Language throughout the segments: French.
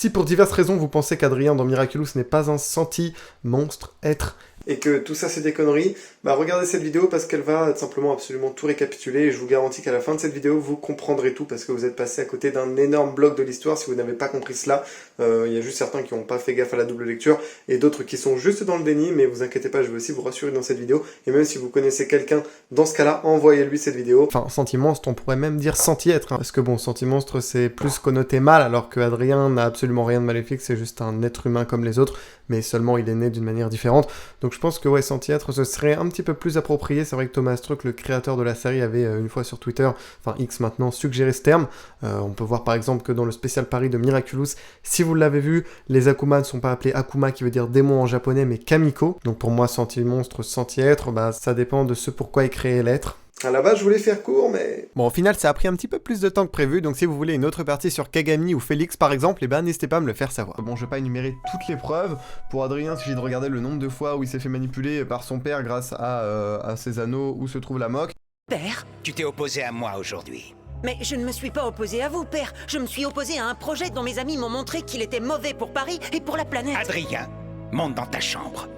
Si pour diverses raisons vous pensez qu'Adrien dans Miraculous n'est pas un senti-monstre, être, et que tout ça c'est des conneries, bah regardez cette vidéo parce qu'elle va simplement absolument tout récapituler et je vous garantis qu'à la fin de cette vidéo vous comprendrez tout parce que vous êtes passé à côté d'un énorme bloc de l'histoire si vous n'avez pas compris cela. Il y a juste certains qui n'ont pas fait gaffe à la double lecture et d'autres qui sont juste dans le déni, mais vous inquiétez pas, je vais aussi vous rassurer dans cette vidéo et même si vous connaissez quelqu'un dans ce cas-là, envoyez-lui cette vidéo. Enfin, senti-monstre, on pourrait même dire senti-être, hein, parce que bon, senti-monstre c'est plus connoté mal alors que Adrien n'a absolument rien de maléfique, c'est juste un être humain comme les autres, mais seulement il est né d'une manière différente. Donc je pense que ouais, senti-être, ce serait un petit peu plus approprié. C'est vrai que Thomas Struck, le créateur de la série, avait une fois sur Twitter, enfin X maintenant, suggéré ce terme. On peut voir par exemple que dans le spécial Paris de Miraculous, si vous l'avez vu, les Akuma ne sont pas appelés Akuma qui veut dire démon en japonais, mais Kamiko. Donc pour moi, senti-monstre, senti-être, bah ça dépend de ce pourquoi est créé l'être. À la base, je voulais faire court, mais... Bon, au final, ça a pris un petit peu plus de temps que prévu, donc si vous voulez une autre partie sur Kagami ou Félix, par exemple, eh ben, n'hésitez pas à me le faire savoir. Bon, je vais pas énumérer toutes les preuves. Pour Adrien, il suffit de regarder le nombre de fois où il s'est fait manipuler par son père grâce à ses anneaux où se trouve la moque. Père? Tu t'es opposé à moi aujourd'hui. Mais je ne me suis pas opposé à vous, père. Je me suis opposé à un projet dont mes amis m'ont montré qu'il était mauvais pour Paris et pour la planète. Adrien, monte dans ta chambre.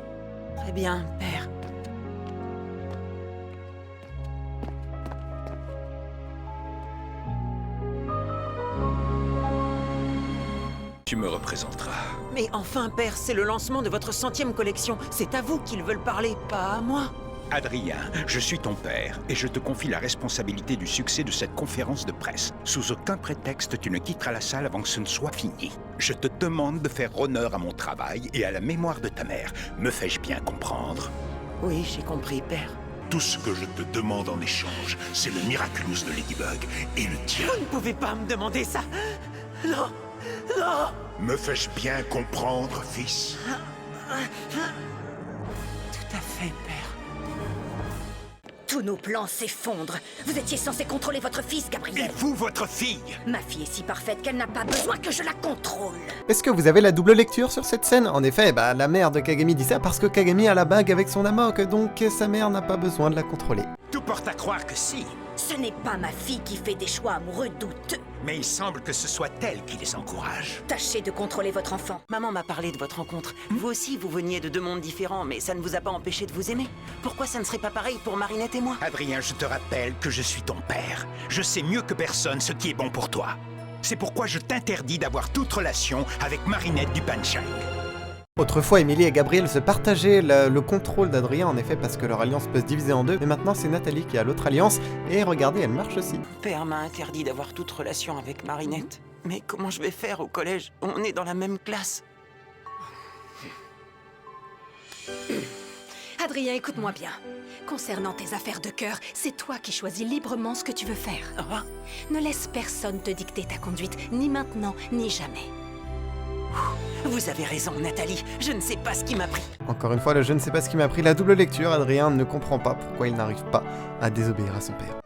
Très bien, père. Tu me représenteras. Mais enfin, père, c'est le lancement de votre 100e collection. C'est à vous qu'ils veulent parler, pas à moi. Adrien, je suis ton père et je te confie la responsabilité du succès de cette conférence de presse. Sous aucun prétexte, tu ne quitteras la salle avant que ce ne soit fini. Je te demande de faire honneur à mon travail et à la mémoire de ta mère. Me fais-je bien comprendre? Oui, j'ai compris, père. Tout ce que je te demande en échange, c'est le Miraculous de Ladybug et le tien. Vous ne pouvez pas me demander ça. Non, non. Me fais-je bien comprendre, fils? Tout à fait, père. Tous nos plans s'effondrent. Vous étiez censé contrôler votre fils, Et Gabriel. vous, votre fille? Ma fille est si parfaite qu'elle n'a pas besoin que je la contrôle. Est-ce que vous avez la double lecture sur cette scène? En effet, bah la mère de Kagami dit ça parce que Kagami a la bague avec son amok, donc sa mère n'a pas besoin de la contrôler. Tout porte à croire que si. Ce n'est pas ma fille qui fait des choix amoureux douteux. Mais il semble que ce soit elle qui les encourage. Tâchez de contrôler votre enfant. Maman m'a parlé de votre rencontre. Vous aussi, vous veniez de deux mondes différents, mais ça ne vous a pas empêché de vous aimer. Pourquoi ça ne serait pas pareil pour Marinette et moi? Adrien, je te rappelle que je suis ton père. Je sais mieux que personne ce qui est bon pour toi. C'est pourquoi je t'interdis d'avoir toute relation avec Marinette du Panchang. Autrefois, Émilie et Gabriel se partageaient le contrôle d'Adrien, en effet, parce que leur alliance peut se diviser en deux. Mais maintenant, c'est Nathalie qui a l'autre alliance, et regardez, elle marche aussi. Père m'a interdit d'avoir toute relation avec Marinette. Mais comment je vais faire au collège? On est dans la même classe. Adrien, écoute-moi bien. Concernant tes affaires de cœur, c'est toi qui choisis librement ce que tu veux faire. Ah, Ne laisse personne te dicter ta conduite, ni maintenant, ni jamais. vous avez raison, Nathalie. Je ne sais pas ce qui m'a pris. Encore une fois, le je ne sais pas ce qui m'a pris la double lecture. Adrien ne comprend pas pourquoi il n'arrive pas à désobéir à son père.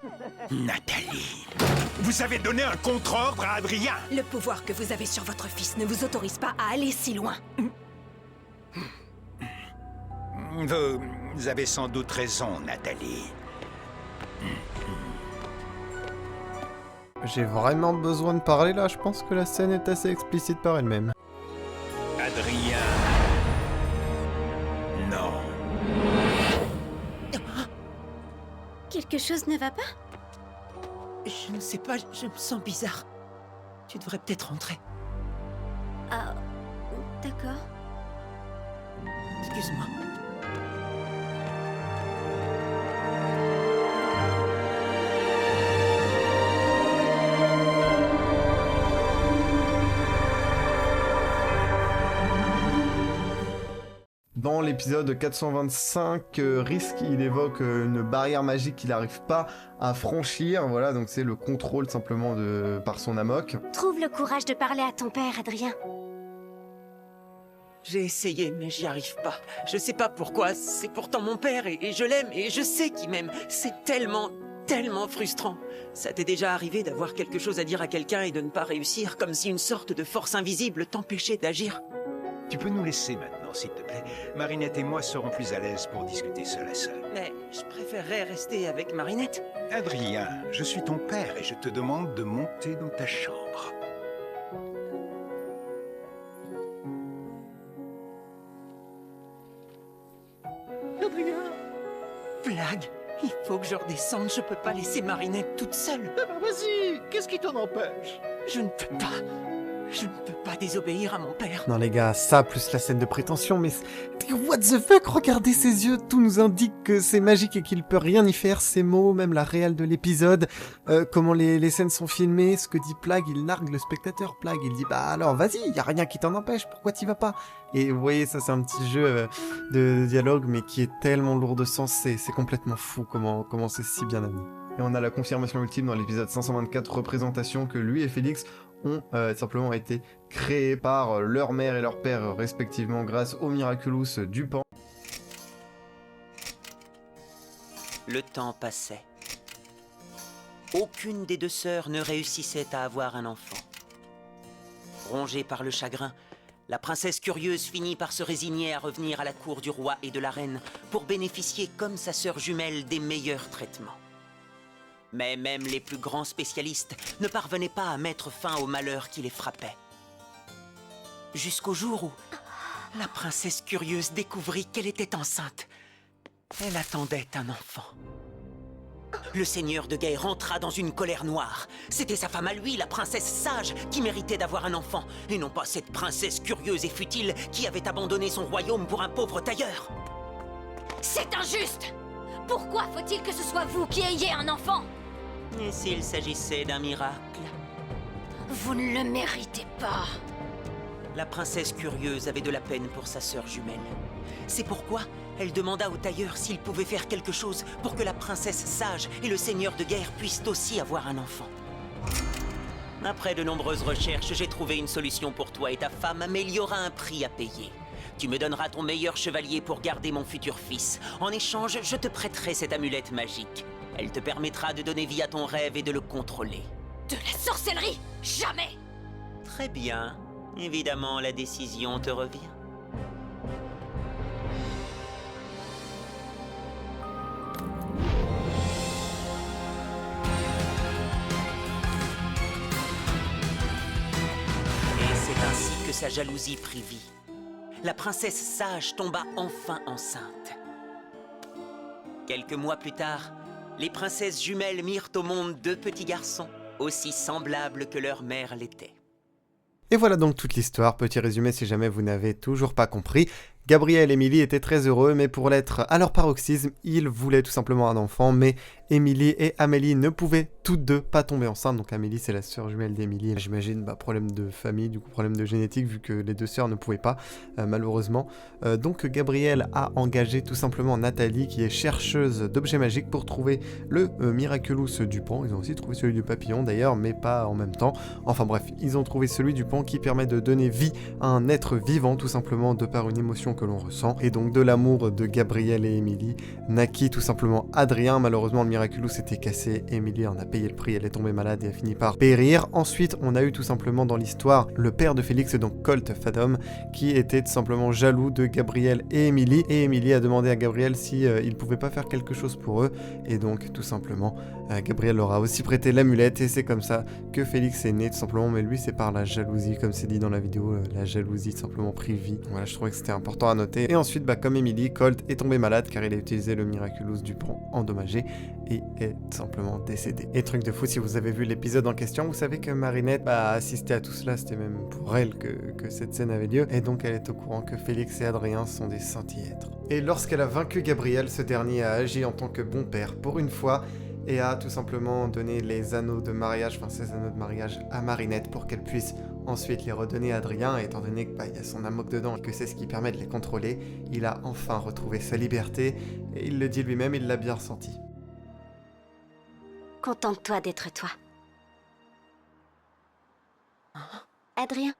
Nathalie, vous avez donné un contre-ordre à Adrien. Le pouvoir que vous avez sur votre fils ne vous autorise pas à aller si loin. Vous avez sans doute raison, Nathalie. J'ai vraiment besoin de parler là, je pense que la scène est assez explicite par elle-même. Adrien. Non. Quelque chose ne va pas? Je ne sais pas, je me sens bizarre. Tu devrais peut-être rentrer. Ah, d'accord. Excuse-moi. Dans l'épisode 425, Risk, il évoque une barrière magique qu'il n'arrive pas à franchir. Voilà, donc c'est le contrôle simplement par son amok. Trouve le courage de parler à ton père, Adrien. J'ai essayé, mais j'y arrive pas. Je sais pas pourquoi, c'est pourtant mon père et je l'aime et je sais qu'il m'aime. C'est tellement, tellement frustrant. Ça t'est déjà arrivé d'avoir quelque chose à dire à quelqu'un et de ne pas réussir, comme si une sorte de force invisible t'empêchait d'agir? Tu peux nous laisser maintenant, s'il te plaît. Marinette et moi serons plus à l'aise pour discuter seul à seul. Mais je préférerais rester avec Marinette. Adrien, je suis ton père et je te demande de monter dans ta chambre. Adrien. Flag, il faut que je redescende, je peux pas laisser Marinette toute seule. Eh ben vas-y, qu'est-ce qui t'en empêche? Je ne peux pas. Je ne peux pas désobéir à mon père. Non les gars, ça plus la scène de prétention, mais what the fuck, regardez ses yeux, tout nous indique que c'est magique et qu'il peut rien y faire, ces mots, même la réelle de l'épisode, comment les scènes sont filmées, ce que dit Plag, il nargue le spectateur, Plag, il dit bah alors vas-y, y a rien qui t'en empêche, pourquoi t'y vas pas? Et vous voyez, ça c'est un petit jeu de dialogue, mais qui est tellement lourd de sens, c'est complètement fou comment c'est si bien amené. Et on a la confirmation ultime dans l'épisode 524, représentation que lui et Félix ont simplement été créés par leur mère et leur père respectivement grâce au Miraculous du Pan. Le temps passait. Aucune des deux sœurs ne réussissait à avoir un enfant. Rongée par le chagrin, la princesse curieuse finit par se résigner à revenir à la cour du roi et de la reine pour bénéficier, comme sa sœur jumelle, des meilleurs traitements. Mais même les plus grands spécialistes ne parvenaient pas à mettre fin au malheur qui les frappait. Jusqu'au jour où la princesse curieuse découvrit qu'elle était enceinte. Elle attendait un enfant. Le seigneur de guerre entra dans une colère noire. C'était sa femme à lui, la princesse sage, qui méritait d'avoir un enfant, et non pas cette princesse curieuse et futile qui avait abandonné son royaume pour un pauvre tailleur. C'est injuste! Pourquoi faut-il que ce soit vous qui ayez un enfant? Et s'il s'agissait d'un miracle? Vous ne le méritez pas. La princesse curieuse avait de la peine pour sa sœur jumelle. C'est pourquoi elle demanda au tailleur s'il pouvait faire quelque chose pour que la princesse sage et le seigneur de guerre puissent aussi avoir un enfant. Après de nombreuses recherches, j'ai trouvé une solution pour toi et ta femme, mais il y aura un prix à payer. Tu me donneras ton meilleur chevalier pour garder mon futur fils. En échange, je te prêterai cette amulette magique. Elle te permettra de donner vie à ton rêve et de le contrôler. De la sorcellerie? Jamais! Très bien. Évidemment, la décision te revient. Et c'est ainsi que sa jalousie prit vie. La princesse sage tomba enfin enceinte. Quelques mois plus tard, les princesses jumelles mirent au monde deux petits garçons, aussi semblables que leur mère l'était. Et voilà donc toute l'histoire, petit résumé si jamais vous n'avez toujours pas compris. Gabriel et Émilie étaient très heureux, mais pour l'être à leur paroxysme, ils voulaient tout simplement un enfant, mais Émilie et Amélie ne pouvaient toutes deux pas tomber enceintes. Donc Amélie c'est la sœur jumelle d'Émilie, j'imagine problème de famille, du coup problème de génétique vu que les deux sœurs ne pouvaient pas malheureusement. Donc Gabriel a engagé tout simplement Nathalie qui est chercheuse d'objets magiques pour trouver le Miraculous du Pan. Ils ont aussi trouvé celui du papillon d'ailleurs, mais pas en même temps. Enfin bref, ils ont trouvé celui du Pan qui permet de donner vie à un être vivant tout simplement de par une émotion que l'on ressent. Et donc de l'amour de Gabriel et Émilie naquit tout simplement Adrien. Malheureusement le Miraculous s'était cassé, Émilie en a payé le prix, elle est tombée malade et a fini par périr. Ensuite on a eu tout simplement dans l'histoire le père de Félix, donc Colt Fadom, qui était tout simplement jaloux de Gabriel et Émilie a demandé à Gabriel si il pouvait pas faire quelque chose pour eux, et donc tout simplement Gabriel leur a aussi prêté l'amulette, et c'est comme ça que Félix est né tout simplement, mais lui c'est par la jalousie, comme c'est dit dans la vidéo, la jalousie tout simplement prit vie. Voilà, je trouvais que c'était important à noter. Et ensuite, comme Émilie, Colt est tombé malade car il a utilisé le Miraculous du Pan endommagé et est tout simplement décédé. Et truc de fou, si vous avez vu l'épisode en question, vous savez que Marinette a assisté à tout cela, c'était même pour elle que cette scène avait lieu, et donc elle est au courant que Félix et Adrien sont des saint-y-êtres. Et lorsqu'elle a vaincu Gabriel, ce dernier a agi en tant que bon père pour une fois, et a tout simplement donné les anneaux de mariage, enfin ces anneaux de mariage à Marinette pour qu'elle puisse ensuite les redonner à Adrien, étant donné que y a son amoc dedans et que c'est ce qui permet de les contrôler. Il a enfin retrouvé sa liberté, et il le dit lui-même, il l'a bien ressenti. Contente-toi d'être toi. Adrien,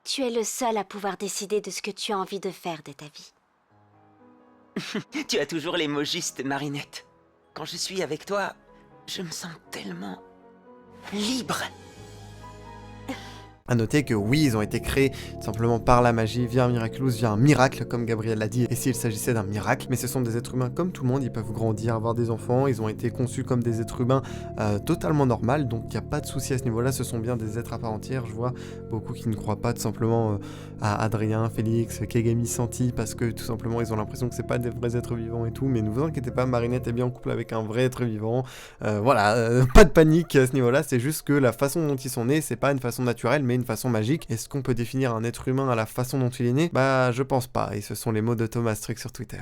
tu es le seul à pouvoir décider de ce que tu as envie de faire de ta vie. Tu as toujours les mots justes, Marinette. Quand je suis avec toi, je me sens tellement libre. À noter que oui, ils ont été créés tout simplement par la magie, via un miraculous, via un miracle, comme Gabriel l'a dit, et s'il s'agissait d'un miracle, mais ce sont des êtres humains comme tout le monde, ils peuvent grandir, avoir des enfants, ils ont été conçus comme des êtres humains totalement normaux, donc il n'y a pas de souci à ce niveau-là, ce sont bien des êtres à part entière. Je vois beaucoup qui ne croient pas tout simplement à Adrien, Félix, Kegami, Santi, parce que tout simplement ils ont l'impression que c'est pas des vrais êtres vivants et tout, mais ne vous inquiétez pas, Marinette est bien en couple avec un vrai être vivant, voilà, pas de panique à ce niveau-là, c'est juste que la façon dont ils sont nés, c'est pas une façon naturelle, mais une façon magique. Est-ce qu'on peut définir un être humain à la façon dont il est né? Bah, je pense pas, et ce sont les mots de Thomas Strick sur Twitter.